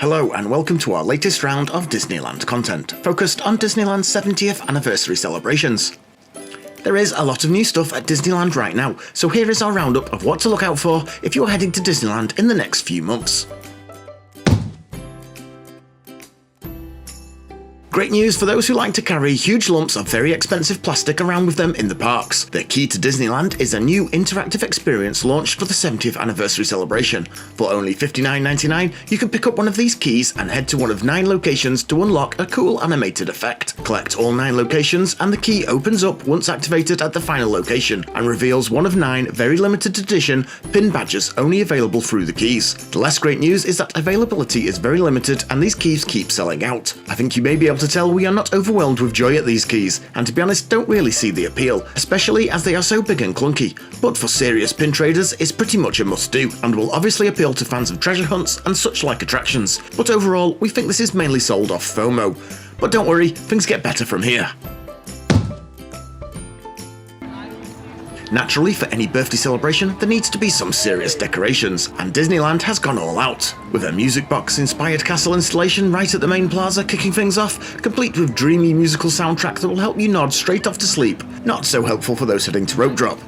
Hello and welcome to our latest round of Disneyland content, focused on Disneyland's 70th anniversary celebrations. There is a lot of new stuff at Disneyland right now, so here is our roundup of what to look out for if you're heading to Disneyland in the next few months. Great news for those who like to carry huge lumps of very expensive plastic around with them in the parks. The key to Disneyland is a new interactive experience launched for the 70th anniversary celebration. For only $59.99, you can pick up one of these keys and head to one of 9 locations to unlock a cool animated effect. Collect all 9 locations and the key opens up once activated at the final location and reveals one of 9 very limited edition pin badges only available through the keys. The less great news is that availability is very limited and these keys keep selling out. I think you may be able to tell we are not overwhelmed with joy at these keys, and to be honest don't really see the appeal, especially as they are so big and clunky, but for serious pin traders it's pretty much a must do, and will obviously appeal to fans of treasure hunts and such like attractions, but overall we think this is mainly sold off FOMO. But don't worry, things get better from here. Naturally, for any birthday celebration, there needs to be some serious decorations, and Disneyland has gone all out, with a music box-inspired castle installation right at the main plaza kicking things off, complete with dreamy musical soundtrack that will help you nod straight off to sleep. Not so helpful for those heading to rope drop.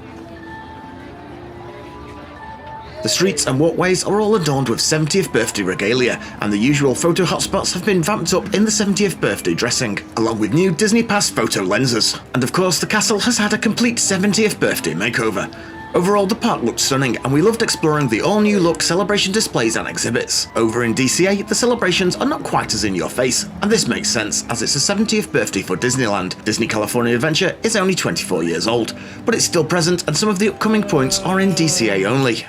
The streets and walkways are all adorned with 70th birthday regalia, and the usual photo hotspots have been vamped up in the 70th birthday dressing, along with new Disney Pass photo lenses. And of course the castle has had a complete 70th birthday makeover. Overall the park looked stunning, and we loved exploring the all-new look celebration displays and exhibits. Over in DCA, the celebrations are not quite as in your face, and this makes sense as it's a 70th birthday for Disneyland. Disney California Adventure is only 24 years old, but it's still present and some of the upcoming points are in DCA only.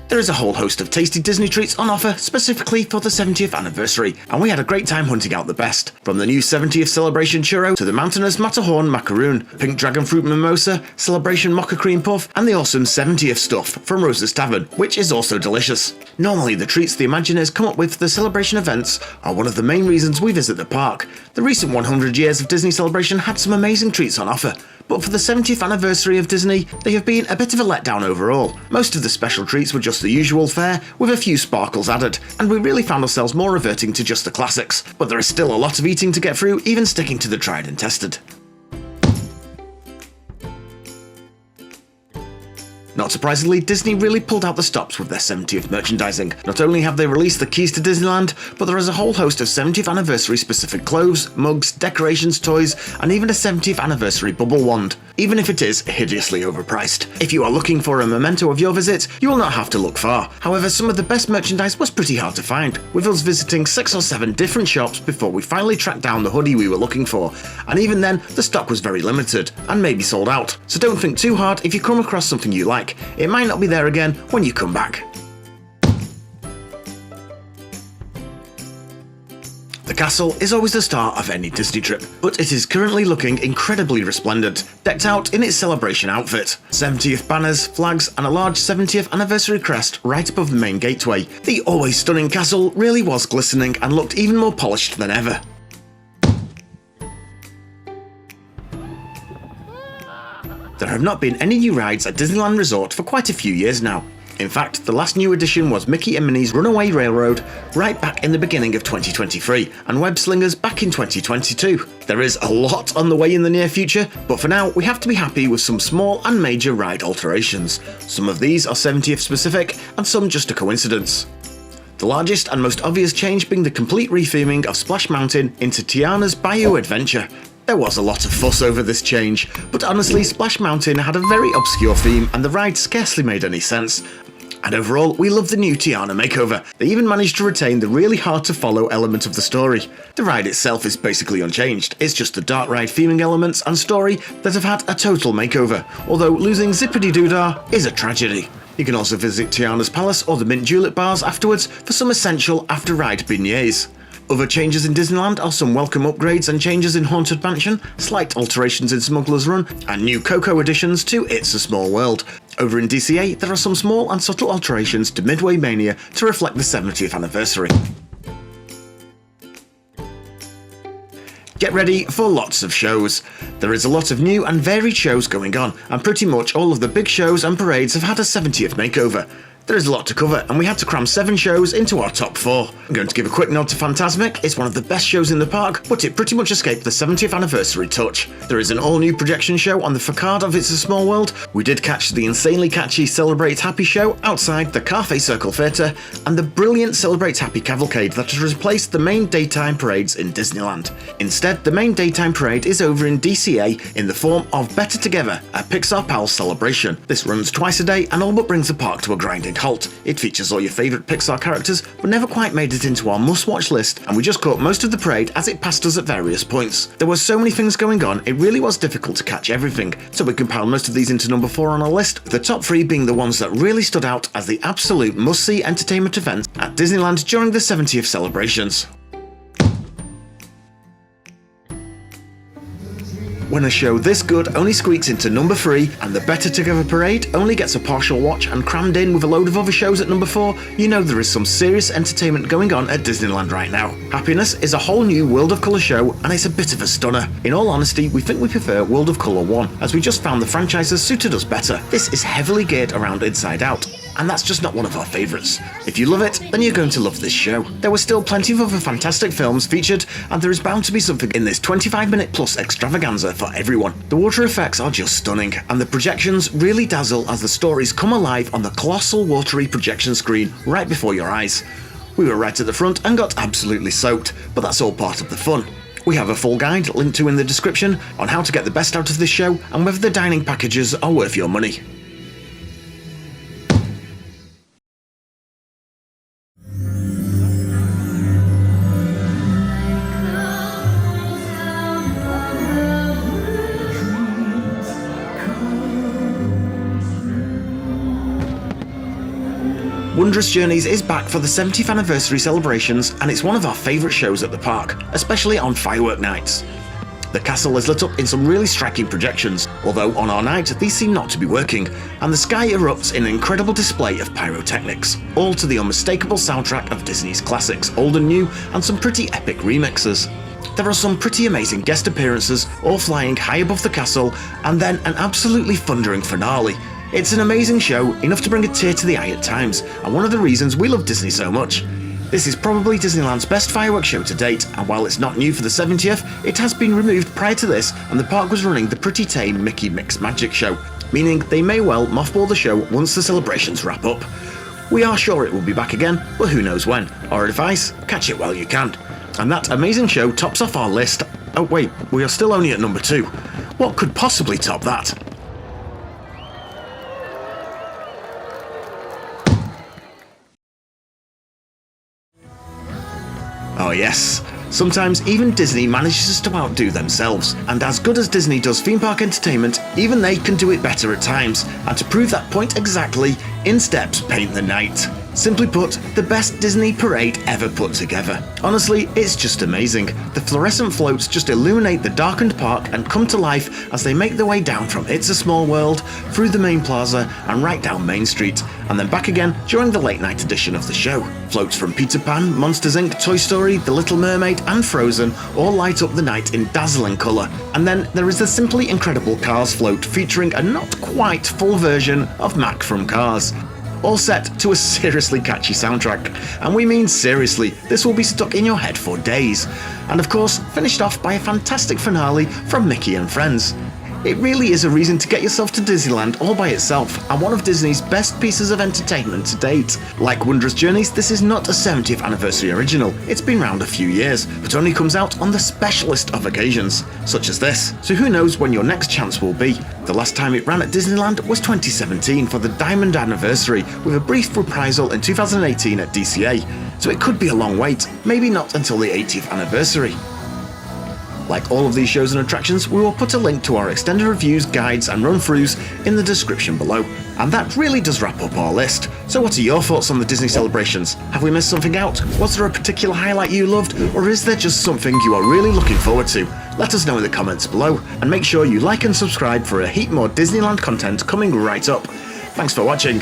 There is a whole host of tasty Disney treats on offer specifically for the 70th anniversary, and we had a great time hunting out the best. From the new 70th celebration churro to the mountainous Matterhorn macaroon, pink dragon fruit mimosa, celebration mocha cream puff, and the awesome 70th stuff from Rose's Tavern, which is also delicious. Normally the treats the Imagineers come up with for the celebration events are one of the main reasons we visit the park. The recent 100 years of Disney celebration had some amazing treats on offer, but for the 70th anniversary of Disney, they have been a bit of a letdown overall. Most of the special treats were just the usual fare, with a few sparkles added, and we really found ourselves more reverting to just the classics. But there is still a lot of eating to get through, even sticking to the tried and tested. Not surprisingly, Disney really pulled out the stops with their 70th merchandising. Not only have they released the keys to Disneyland, but there is a whole host of 70th anniversary specific clothes, mugs, decorations, toys, and even a 70th anniversary bubble wand, even if it is hideously overpriced. If you are looking for a memento of your visit, you will not have to look far. However, some of the best merchandise was pretty hard to find, with us visiting 6 or 7 different shops before we finally tracked down the hoodie we were looking for, and even then, the stock was very limited, and maybe sold out. So don't think too hard if you come across something you like. It might not be there again when you come back. The castle is always the star of any Disney trip, but it is currently looking incredibly resplendent, decked out in its celebration outfit. 70th banners, flags, and a large 70th anniversary crest right above the main gateway. The always stunning castle really was glistening and looked even more polished than ever. There have not been any new rides at Disneyland Resort for quite a few years now. In fact, the last new addition was Mickey and Minnie's Runaway Railroad right back in the beginning of 2023, and Web Slingers back in 2022. There is a lot on the way in the near future, but for now we have to be happy with some small and major ride alterations. Some of these are 70th specific, and some just a coincidence. The largest and most obvious change being the complete retheming of Splash Mountain into Tiana's Bayou Adventure. There was a lot of fuss over this change, but honestly Splash Mountain had a very obscure theme and the ride scarcely made any sense. And overall, we love the new Tiana makeover. They even managed to retain the really hard to follow element of the story. The ride itself is basically unchanged, it's just the dark ride theming elements and story that have had a total makeover, although losing Zippity Doodah is a tragedy. You can also visit Tiana's Palace or the Mint Julep bars afterwards for some essential after-ride beignets. Other changes in Disneyland are some welcome upgrades and changes in Haunted Mansion, slight alterations in Smuggler's Run, and new Coco additions to It's a Small World. Over in DCA, there are some small and subtle alterations to Midway Mania to reflect the 70th anniversary. Get ready for lots of shows. There is a lot of new and varied shows going on, and pretty much all of the big shows and parades have had a 70th makeover. There is a lot to cover, and we had to cram 7 shows into our top 4. I'm going to give a quick nod to Fantasmic. It's one of the best shows in the park, but it pretty much escaped the 70th anniversary touch. There is an all-new projection show on the facade of It's a Small World. We did catch the insanely catchy Celebrate Happy show outside the Carfe Circle Theatre, and the brilliant Celebrate Happy cavalcade that has replaced the main daytime parades in Disneyland. Instead, the main daytime parade is over in DCA in the form of Better Together, a Pixar Pals celebration. This runs twice a day and all but brings the park to a grinding halt. It features all your favourite Pixar characters, but never quite made it into our must-watch list, and we just caught most of the parade as it passed us at various points. There were so many things going on, it really was difficult to catch everything, so we compiled most of these into number 4 on our list, the top 3 being the ones that really stood out as the absolute must-see entertainment events at Disneyland during the 70th celebrations. When a show this good only squeaks into number 3, and the Better Together parade only gets a partial watch and crammed in with a load of other shows at number 4, you know there is some serious entertainment going on at Disneyland right now. Happiness is a whole new World of Colour show, and it's a bit of a stunner. In all honesty, we think we prefer World of Colour 1, as we just found the franchises suited us better. This is heavily geared around Inside Out, and that's just not one of our favourites. If you love it, then you're going to love this show. There were still plenty of other fantastic films featured, and there is bound to be something in this 25-minute plus extravaganza for everyone. The water effects are just stunning, and the projections really dazzle as the stories come alive on the colossal watery projection screen right before your eyes. We were right at the front and got absolutely soaked, but that's all part of the fun. We have a full guide linked to in the description on how to get the best out of this show and whether the dining packages are worth your money. Wondrous Journeys is back for the 70th anniversary celebrations, and it's one of our favourite shows at the park, especially on firework nights. The castle is lit up in some really striking projections, although on our night these seem not to be working, and the sky erupts in an incredible display of pyrotechnics, all to the unmistakable soundtrack of Disney's classics, old and new, and some pretty epic remixes. There are some pretty amazing guest appearances, all flying high above the castle, and then an absolutely thundering finale. It's an amazing show, enough to bring a tear to the eye at times, and one of the reasons we love Disney so much. This is probably Disneyland's best fireworks show to date, and while it's not new for the 70th, it has been removed prior to this, and the park was running the pretty tame Mickey Mix Magic show, meaning they may well mothball the show once the celebrations wrap up. We are sure it will be back again, but who knows when. Our advice, catch it while you can. And that amazing show tops off our list. Oh wait, we are still only at number 2. What could possibly top that? Oh yes, sometimes even Disney manages to outdo themselves, and as good as Disney does theme park entertainment, even they can do it better at times, and to prove that point exactly, in steps Paint the Night. Simply put, the best Disney parade ever put together. Honestly, it's just amazing. The fluorescent floats just illuminate the darkened park and come to life as they make their way down from It's a Small World, through the main plaza, and right down Main Street, and then back again during the late night edition of the show. Floats from Peter Pan, Monsters Inc., Toy Story, The Little Mermaid, and Frozen all light up the night in dazzling colour. And then there is the simply incredible Cars float featuring a not quite full version of Mac from Cars. All set to a seriously catchy soundtrack, and we mean seriously, this will be stuck in your head for days. And of course, finished off by a fantastic finale from Mickey and Friends. It really is a reason to get yourself to Disneyland all by itself, and one of Disney's best pieces of entertainment to date. Like Wondrous Journeys, this is not a 70th anniversary original. It's been around a few years, but only comes out on the specialist of occasions, such as this. So who knows when your next chance will be. The last time it ran at Disneyland was 2017 for the Diamond Anniversary, with a brief reprisal in 2018 at DCA. So it could be a long wait, maybe not until the 80th anniversary. Like all of these shows and attractions, we will put a link to our extended reviews, guides and run-throughs in the description below. And that really does wrap up our list. So what are your thoughts on the Disney celebrations? Have we missed something out? Was there a particular highlight you loved? Or is there just something you are really looking forward to? Let us know in the comments below, and make sure you like and subscribe for a heap more Disneyland content coming right up. Thanks for watching.